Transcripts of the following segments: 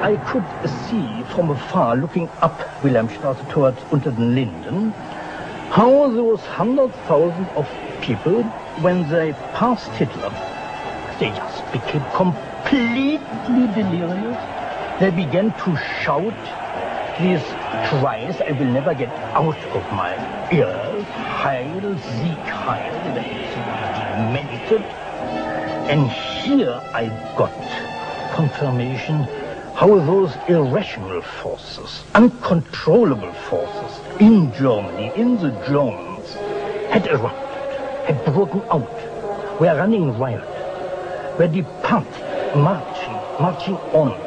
I could see from afar, looking up Wilhelmstraße towards Unter den Linden, how those 100,000 of people, when they passed Hitler, they just became completely delirious. They began to shout these cries I will never get out of my ears. Heil, Sieg, Heil. They demented. And here I got confirmation how those irrational forces, uncontrollable forces in Germany, in the Germans, had erupted, had broken out, were running riot, were departing, marching on.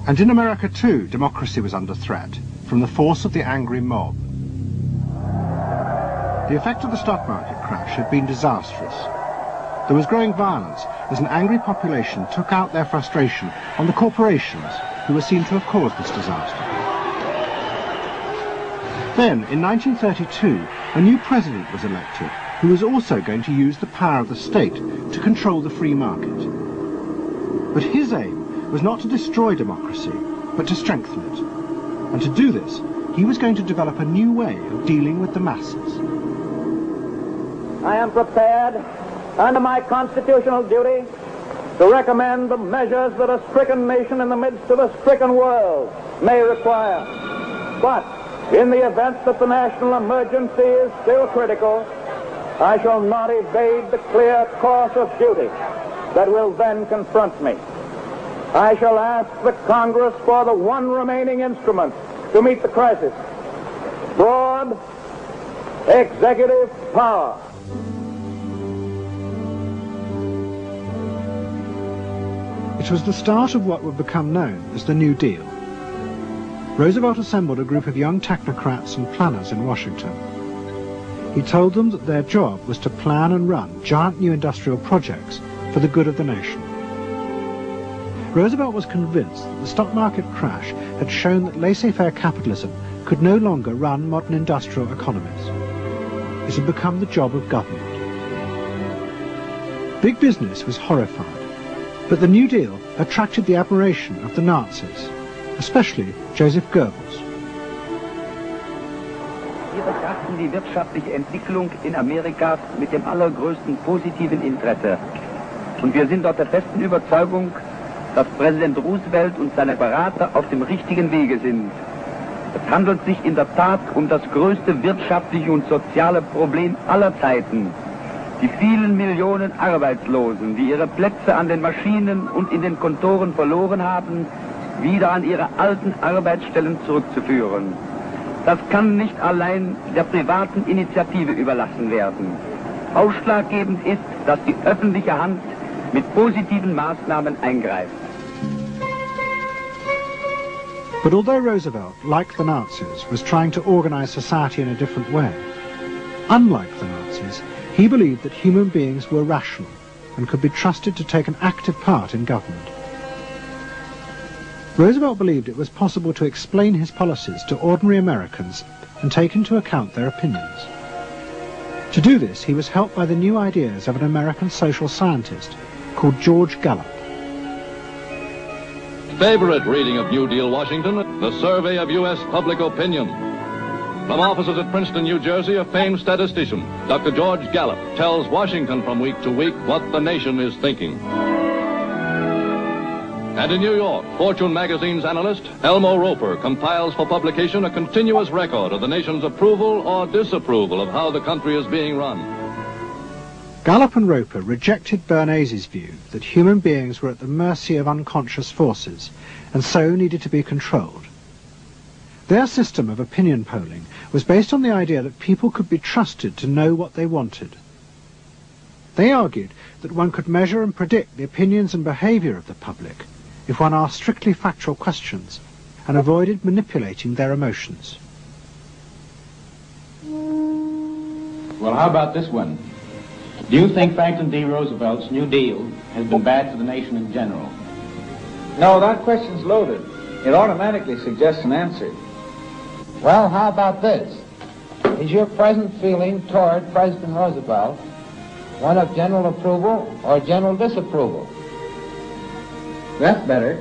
And in America too, democracy was under threat from the force of the angry mob. The effect of the stock market crash had been disastrous. There was growing violence as an angry population took out their frustration on the corporations who were seen to have caused this disaster. Then, in 1932, a new president was elected who was also going to use the power of the state to control the free market. But his aim was not to destroy democracy, but to strengthen it. And to do this, he was going to develop a new way of dealing with the masses. I am prepared, under my constitutional duty, to recommend the measures that a stricken nation in the midst of a stricken world may require. But in the event that the national emergency is still critical, I shall not evade the clear course of duty that will then confront me. I shall ask the Congress for the one remaining instrument to meet the crisis: broad executive power. It was the start of what would become known as the New Deal. Roosevelt assembled a group of young technocrats and planners in Washington. He told them that their job was to plan and run giant new industrial projects for the good of the nation. Roosevelt was convinced that the stock market crash had shown that laissez-faire capitalism could no longer run modern industrial economies. It had become the job of government. Big business was horrified, but the New Deal attracted the admiration of the Nazis, especially Joseph Goebbels. Wir betrachten die wirtschaftliche Entwicklung in Amerika mit dem allergrößten positiven Interesse. Und wir sind dort der festen Überzeugung, dass Präsident Roosevelt und seine Berater auf dem richtigen Wege sind. Es handelt sich in der Tat um das größte wirtschaftliche und soziale Problem aller Zeiten. Die vielen Millionen Arbeitslosen, die ihre Plätze an den Maschinen und in den Kontoren verloren haben, wieder an ihre alten Arbeitsstellen zurückzuführen. Das kann nicht allein der privaten Initiative überlassen werden. Ausschlaggebend ist, dass die öffentliche Hand mit positiven Maßnahmen eingreift. But although Roosevelt, like the Nazis, was trying to organize society in a different way, unlike the Nazis, he believed that human beings were rational and could be trusted to take an active part in government. Roosevelt believed it was possible to explain his policies to ordinary Americans and take into account their opinions. To do this, he was helped by the new ideas of an American social scientist called George Gallup. Favorite reading of New Deal Washington, the survey of U.S. public opinion. From offices at Princeton, New Jersey, a famed statistician, Dr. George Gallup, tells Washington from week to week what the nation is thinking. And in New York, Fortune magazine's analyst, Elmo Roper, compiles for publication a continuous record of the nation's approval or disapproval of how the country is being run. Gallup and Roper rejected Bernays' view that human beings were at the mercy of unconscious forces and so needed to be controlled. Their system of opinion polling was based on the idea that people could be trusted to know what they wanted. They argued that one could measure and predict the opinions and behavior of the public if one asked strictly factual questions and avoided manipulating their emotions. Well, how about this one? Do you think Franklin D. Roosevelt's New Deal has been bad for the nation in general? No, that question's loaded. It automatically suggests an answer. Well, how about this? Is your present feeling toward President Roosevelt one of general approval or general disapproval? That's better.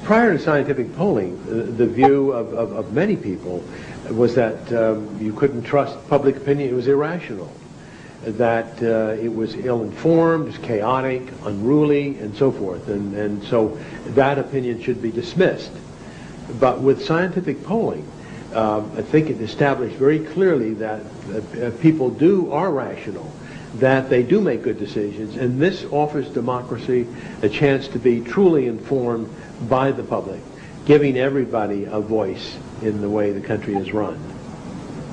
Prior to scientific polling, the view of many people was that you couldn't trust public opinion. It was irrational, that it was ill-informed, it was chaotic, unruly, and so forth. And so that opinion should be dismissed. But with scientific polling, I think it established very clearly that people are rational, that they do make good decisions, and this offers democracy a chance to be truly informed by the public, giving everybody a voice in the way the country is run.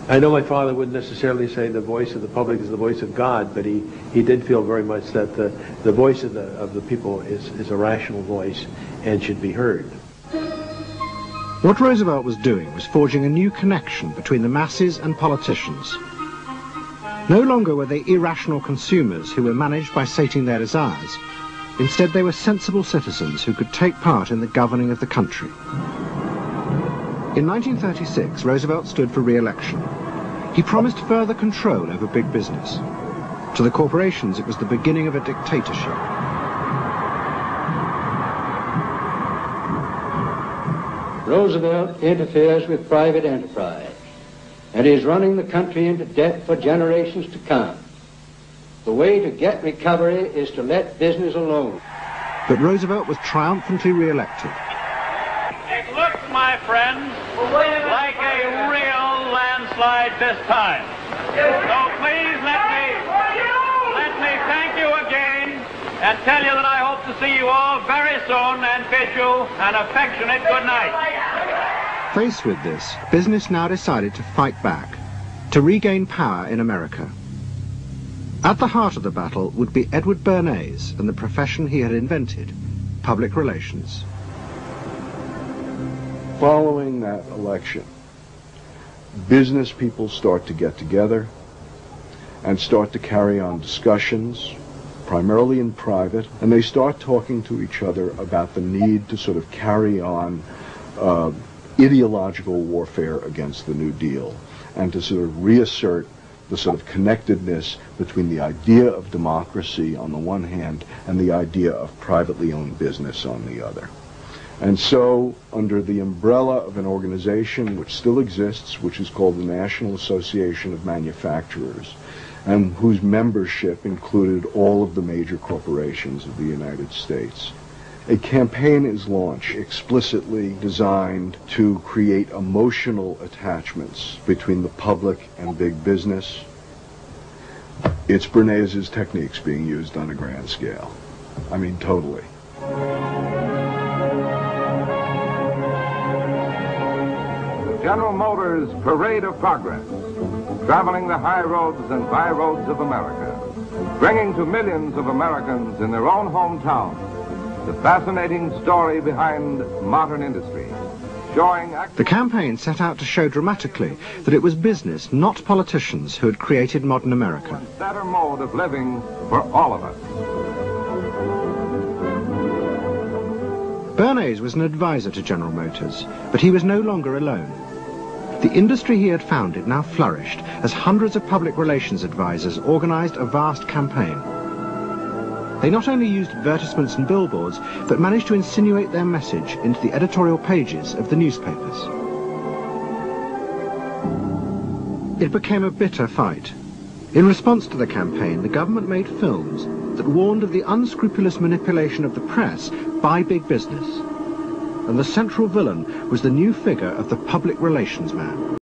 I know my father wouldn't necessarily say the voice of the public is the voice of God, but he did feel very much that the voice of the people is a rational voice and should be heard. What Roosevelt was doing was forging a new connection between the masses and politicians. No longer were they irrational consumers who were managed by sating their desires. Instead, they were sensible citizens who could take part in the governing of the country. In 1936, Roosevelt stood for re-election. He promised further control over big business. To the corporations, it was the beginning of a dictatorship. Roosevelt interferes with private enterprise and is running the country into debt for generations to come. The way to get recovery is to let business alone. But Roosevelt was triumphantly re-elected. It looks, my friends, like a real landslide this time. So please let me thank you again and tell you that I hope to see you all very soon and bid you an affectionate good night. Faced with this, business now decided to fight back, to regain power in America. At the heart of the battle would be Edward Bernays and the profession he had invented, public relations. Following that election, business people start to get together and start to carry on discussions, primarily in private, and they start talking to each other about the need to sort of carry on ideological warfare against the New Deal and to sort of reassert the sort of connectedness between the idea of democracy on the one hand and the idea of privately owned business on the other. And so, under the umbrella of an organization which still exists, which is called the National Association of Manufacturers, and whose membership included all of the major corporations of the United States, a campaign is launched explicitly designed to create emotional attachments between the public and big business. It's Bernays' techniques being used on a grand scale. I mean, totally. General Motors' Parade of Progress, traveling the high roads and by roads of America, bringing to millions of Americans in their own hometown the fascinating story behind modern industry, showing... The campaign set out to show dramatically that it was business, not politicians, who had created modern America. A better mode of living for all of us. Bernays was an advisor to General Motors, but he was no longer alone. The industry he had founded now flourished as hundreds of public relations advisors organized a vast campaign. They not only used advertisements and billboards, but managed to insinuate their message into the editorial pages of the newspapers. It became a bitter fight. In response to the campaign, the government made films that warned of the unscrupulous manipulation of the press by big business. And the central villain was the new figure of the public relations man.